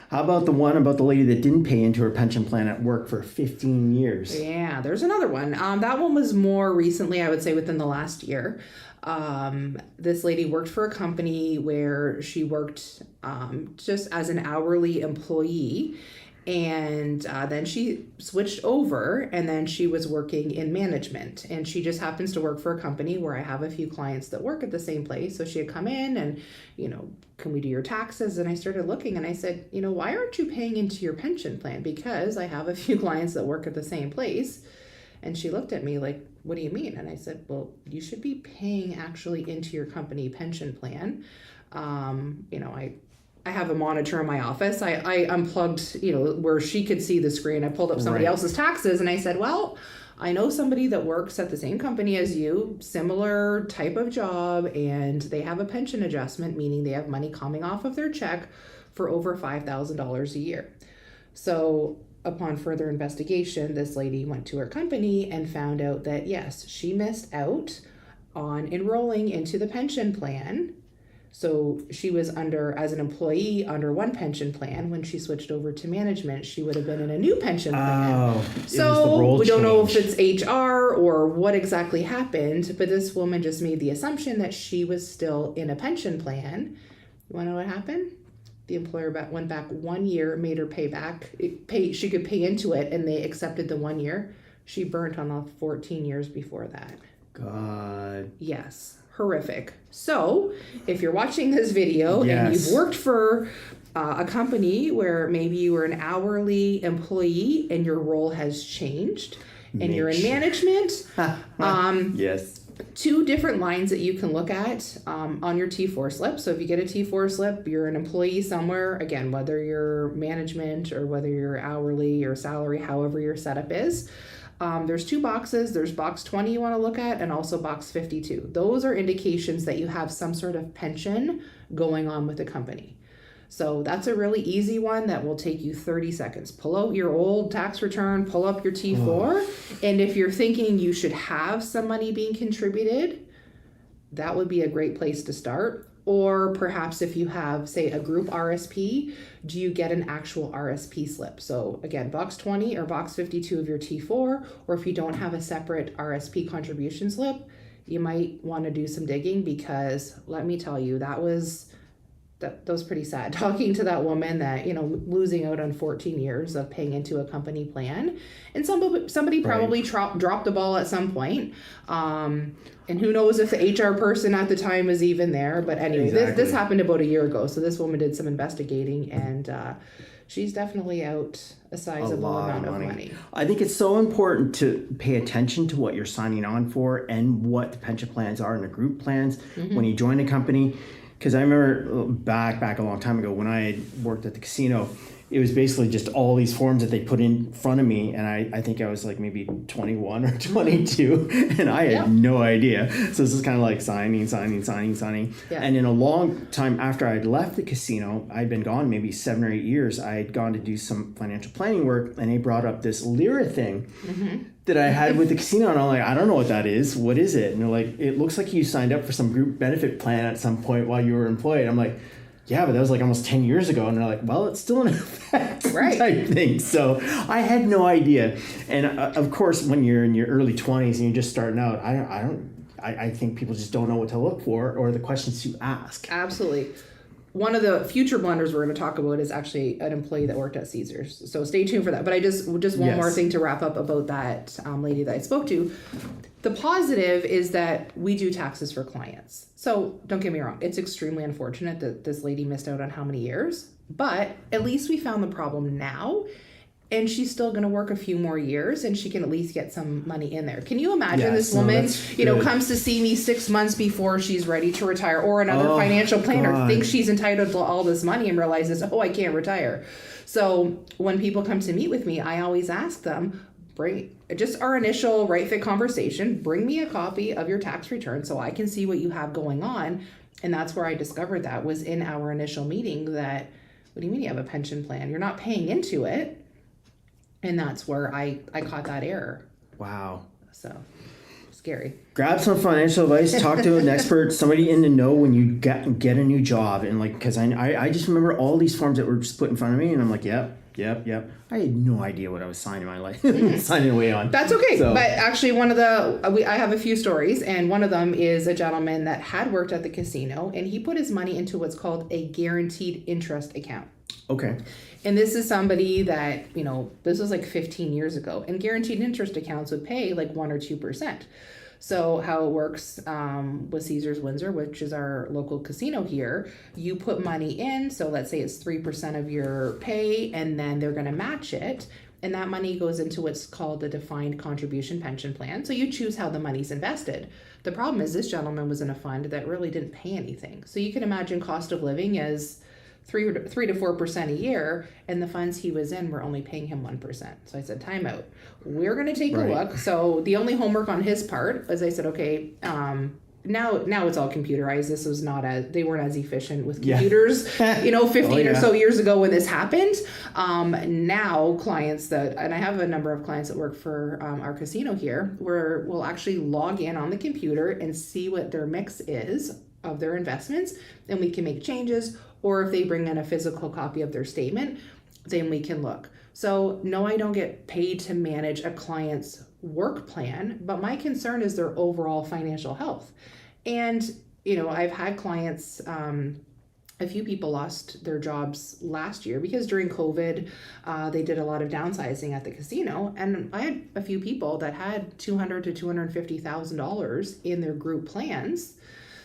How about the one about the lady that didn't pay into her pension plan at work for 15 years? Yeah, there's another one. That one was more recently, I would say within the last year. This lady worked for a company where she worked just as an hourly employee. And then she switched over, and then she was working in management. And she just happens to work for a company where I have a few clients that work at the same place. So she had come in and, can we do your taxes? And I started looking and I said, why aren't you paying into your pension plan? Because I have a few clients that work at the same place. And she looked at me like, what do you mean? And I said, well, you should be paying actually into your company pension plan. I have a monitor in my office. I unplugged, where she could see the screen. I pulled up somebody else's taxes and I said, well, I know somebody that works at the same company as you, similar type of job, and they have a pension adjustment, meaning they have money coming off of their check for over $5,000 a year. So upon further investigation, this lady went to her company and found out that, yes, she missed out on enrolling into the pension plan. So she was as an employee under one pension plan. When she switched over to management, she would have been in a new pension plan. So we don't know if it's HR or what exactly happened, but this woman just made the assumption that she was still in a pension plan. You want to know what happened? The employer went back 1 year, made her she could pay into it, and they accepted the 1 year. She burnt on the 14 years before that. God. Yes. Horrific. So if you're watching this video and you've worked for a company where maybe you were an hourly employee and your role has changed and you're in management, yes. Two different lines that you can look at on your T4 slip. So if you get a T4 slip, you're an employee somewhere, again, whether you're management or whether you're hourly or salary, however your setup is. There's two boxes. There's box 20 you want to look at and also box 52. Those are indications that you have some sort of pension going on with the company. So that's a really easy one that will take you 30 seconds. Pull out your old tax return, pull up your T4. And if you're thinking you should have some money being contributed, that would be a great place to start. Or perhaps if you have, say, a group RSP, do you get an actual RSP slip? So again, box 20 or box 52 of your T4, or if you don't have a separate RSP contribution slip, you might want to do some digging, because let me tell you, that was pretty sad. Talking to that woman that, losing out on 14 years of paying into a company plan. And somebody probably dropped the ball at some point. And who knows if the HR person at the time was even there. But anyway, this happened about a year ago. So this woman did some investigating, and she's definitely out a sizable amount of money. I think it's so important to pay attention to what you're signing on for and what the pension plans are and the group plans when you join a company. Because I remember back a long time ago when I worked at the casino, it was basically just all these forms that they put in front of me. And I think I was like maybe 21 or 22 and I had no idea. So this is kind of like signing. Yeah. And in a long time after I'd left the casino, I'd been gone maybe 7 or 8 years. I had gone to do some financial planning work, and they brought up this Lyra thing that I had with the casino. And I'm like, I don't know what that is. What is it? And they're like, it looks like you signed up for some group benefit plan at some point while you were employed. I'm like, yeah, but that was like almost 10 years ago. And they're like, well, it's still in effect, type thing. So I had no idea. And of course, when you're in your early 20s and you're just starting out, I think people just don't know what to look for or the questions to ask. Absolutely. One of the future blunders we're going to talk about is actually an employee that worked at Caesars. So stay tuned for that. But I just one more thing to wrap up about that lady that I spoke to. The positive is that we do taxes for clients. So don't get me wrong. It's extremely unfortunate that this lady missed out on how many years. But at least we found the problem now. And she's still going to work a few more years, and she can at least get some money in there. Can you imagine this woman, comes to see me 6 months before she's ready to retire, or another financial planner thinks she's entitled to all this money and realizes, I can't retire. So when people come to meet with me, I always ask them, bring just our initial right fit conversation, bring me a copy of your tax return so I can see what you have going on. And that's where I discovered that was in our initial meeting that, what do you mean you have a pension plan? You're not paying into it. And that's where I caught that error. Wow. So scary. Grab some financial advice, talk to an expert, somebody in the know when you get a new job. And like, because I just remember all these forms that were just put in front of me, and I'm like, yep. I had no idea what I was signing my life, signing away on. That's okay. So, but actually I have a few stories, and one of them is a gentleman that had worked at the casino, and he put his money into what's called a guaranteed interest account. okay. And this is somebody that, this was like 15 years ago, and guaranteed interest accounts would pay like 1 or 2%. So how it works with Caesars Windsor, which is our local casino here, you put money in. So let's say it's 3% of your pay, and then they're going to match it. And that money goes into what's called a defined contribution pension plan. So you choose how the money's invested. The problem is this gentleman was in a fund that really didn't pay anything. So you can imagine cost of living as 3 to 4% a year, and the funds he was in were only paying him 1%. So I said, time out. We're going to take a look. So the only homework on his part was I said, okay, now it's all computerized. This was they weren't as efficient with computers, 15 or so years ago when this happened. Now clients and I have a number of clients that work for our casino here, where we'll actually log in on the computer and see what their mix is of their investments, and we can make changes. Or if they bring in a physical copy of their statement, then we can look. So no, I don't get paid to manage a client's work plan, but my concern is their overall financial health. And, I've had clients, a few people lost their jobs last year because during COVID, they did a lot of downsizing at the casino. And I had a few people that had $200,000 to $250,000 in their group plans.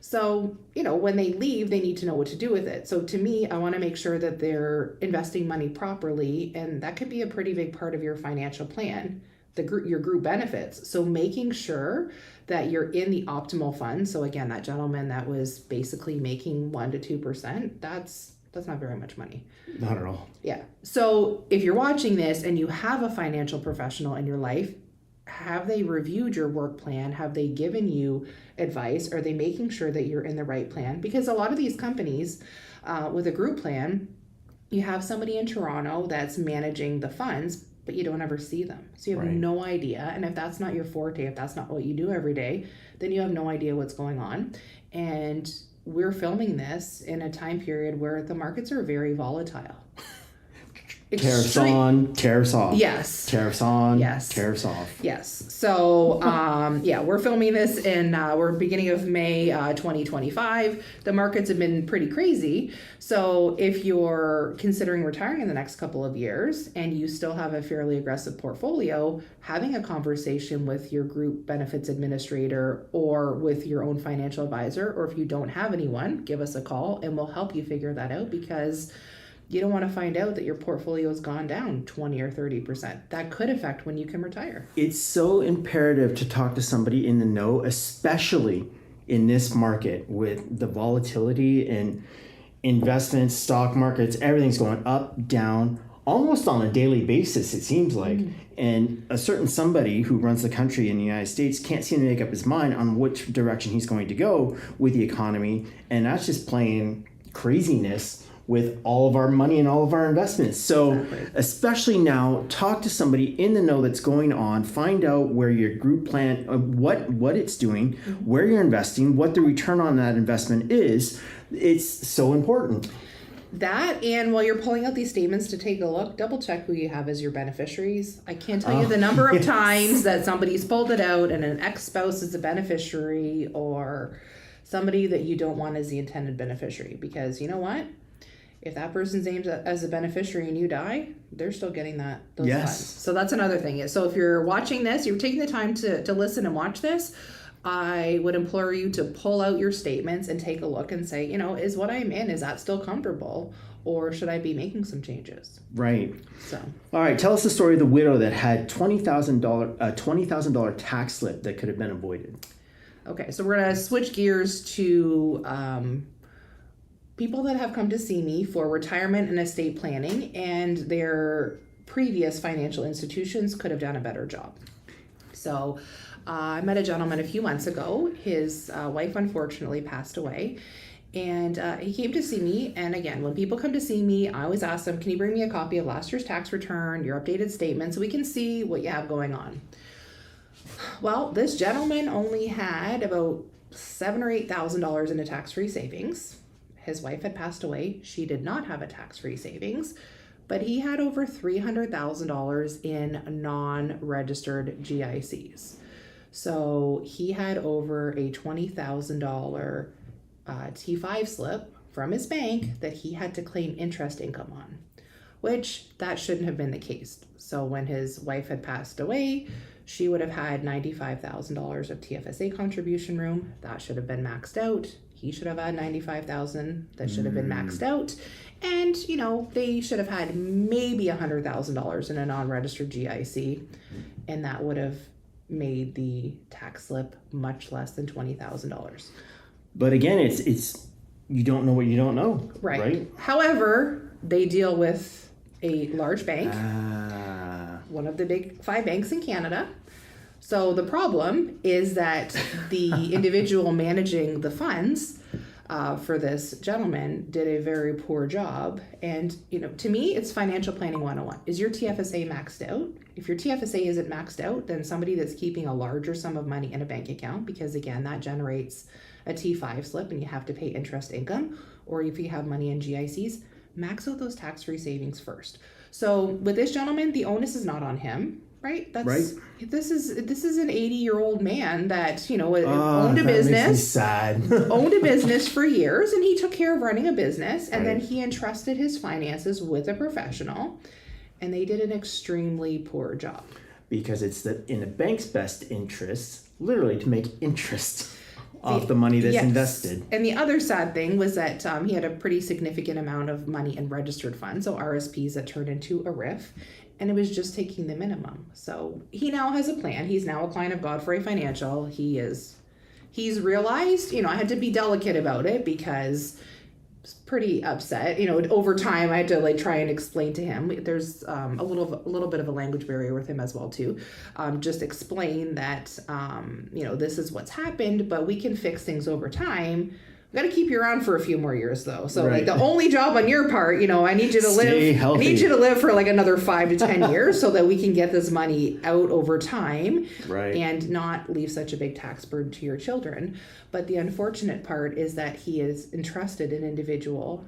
So, when they leave, they need to know what to do with it. So to me, I want to make sure that they're investing money properly. And that could be a pretty big part of your financial plan, your group benefits. So making sure that you're in the optimal fund. So again, that gentleman that was basically making 1 to 2%, that's not very much money. Not at all. Yeah. So if you're watching this and you have a financial professional in your life, have they reviewed your work plan? Have they given you advice? Are they making sure that you're in the right plan? Because a lot of these companies with a group plan, you have somebody in Toronto that's managing the funds, but you don't ever see them. So you have no idea. And if that's not your forte, if that's not what you do every day, then you have no idea what's going on. And we're filming this in a time period where the markets are very volatile. Tariffs on, tariffs off. Yes. Tariffs on, yes. Tariffs off. Yes. So, we're filming this we're beginning of May 2025. The markets have been pretty crazy. So if you're considering retiring in the next couple of years and you still have a fairly aggressive portfolio, having a conversation with your group benefits administrator or with your own financial advisor, or if you don't have anyone, give us a call and we'll help you figure that out, because you don't want to find out that your portfolio has gone down 20 or 30%. That could affect when you can retire. It's so imperative to talk to somebody in the know, especially in this market with the volatility in investments, stock markets, everything's going up, down, almost on a daily basis, it seems like. And a certain somebody who runs the country in the United States can't seem to make up his mind on which direction he's going to go with the economy. And that's just plain craziness with all of our money and all of our investments. So especially now, talk to somebody in the know that's going on, find out where your group plan, what it's doing, where you're investing, what the return on that investment is. It's so important. That, and while you're pulling out these statements to take a look, double check who you have as your beneficiaries. I can't tell you the number of times that somebody's pulled it out and an ex-spouse is a beneficiary, or somebody that you don't want as the intended beneficiary, because you know what? If that person's named as a beneficiary and you die, they're still getting those funds. So that's another thing. So if you're watching this, you're taking the time to listen and watch this, I would implore you to pull out your statements and take a look and say, is what I'm in, is that still comfortable? Or should I be making some changes? Right. So. All right. Tell us the story of the widow that had $20,000 tax slip that could have been avoided. Okay. So we're going to switch gears to people that have come to see me for retirement and estate planning, and their previous financial institutions could have done a better job. So I met a gentleman a few months ago. His wife unfortunately passed away, and he came to see me. And again, when people come to see me, I always ask them, can you bring me a copy of last year's tax return, your updated statement, so we can see what you have going on? Well, this gentleman only had about $7,000 or $8,000 in a tax-free savings. His wife had passed away. She did not have a tax-free savings, but he had over $300,000 in non-registered GICs. So he had over a $20,000 T5 slip from his bank that he had to claim interest income on, which that shouldn't have been the case. So when his wife had passed away, she would have had $95,000 of TFSA contribution room. That should have been maxed out. He should have had $95,000. That should have been maxed out. And, you know, they should have had maybe $100,000 in a non-registered GIC. And that would have made the tax slip much less than $20,000. But again, it's you don't know what you don't know. Right? However, they deal with a large bank, one of the big 5 banks in Canada. So the problem is that the individual managing the funds for this gentleman did a very poor job. And, you know, to me, it's financial planning 101. Is your TFSA maxed out? If your TFSA isn't maxed out, then somebody that's keeping a larger sum of money in a bank account, because again, that generates a T5 slip and you have to pay interest income, or if you have money in GICs, max out those tax-free savings first. So with this gentleman, the onus is not on him, right? This is an 80-year-old man that, you know, owned a business. Makes me sad. Owned a business for years, and he took care of running a business, and then he entrusted his finances with a professional, and they did an extremely poor job. Because it's in the bank's best interest, literally, to make interest off the money that's invested. And the other sad thing was that he had a pretty significant amount of money in registered funds, so RSPs that turned into a RIF, and it was just taking the minimum. So he now has a plan. He's now a client of Godfrey Financial. He's realized, you know, I had to be delicate about it because I was pretty upset. You know, over time I had to like try and explain to him. There's a little bit of a language barrier with him as well too. Just explain that you know, this is what's happened, but we can fix things over time. We've got to keep you around for a few more years though. So like the only job on your part, you know, I need you to Stay healthy. I need you to live for like another 5 to 10 years so that we can get this money out over time and not leave such a big tax burden to your children. But the unfortunate part is that he is entrusted an individual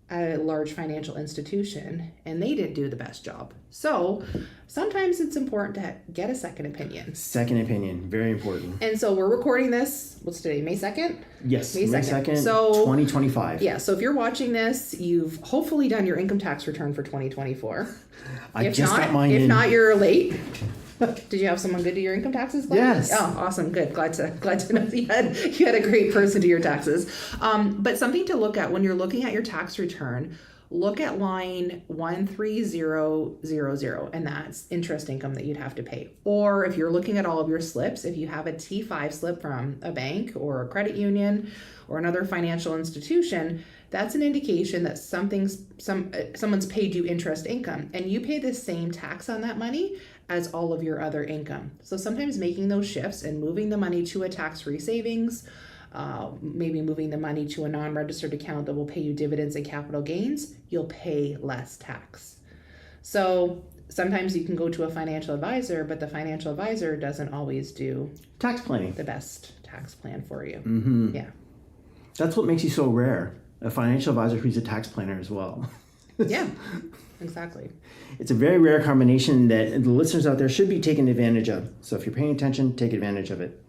at a large financial institution and they didn't do the best job. So sometimes it's important to get a second opinion. Second opinion, very important. And so we're recording this, what's today, May 2nd? Yes, May 2nd, so, 2025. Yeah, so if you're watching this, you've hopefully done your income tax return for 2024. I just got mine in. If not, you're late. Did you have someone good do your income taxes? Yes. Oh, awesome. Good. Glad to know you had a great person do your taxes. But something to look at when you're looking at your tax return, look at line 13000, and that's interest income that you'd have to pay. Or if you're looking at all of your slips, if you have a T5 slip from a bank or a credit union or another financial institution, that's an indication that someone's paid you interest income, and you pay the same tax on that money as all of your other income. So sometimes making those shifts and moving the money to a tax-free savings, maybe moving the money to a non-registered account that will pay you dividends and capital gains, you'll pay less tax. So sometimes you can go to a financial advisor, but the financial advisor doesn't always do tax planning, the best tax plan for you. Mm-hmm. Yeah. That's what makes you so rare. A financial advisor who's a tax planner as well. Yeah, exactly. It's a very rare combination that the listeners out there should be taking advantage of. So if you're paying attention, take advantage of it.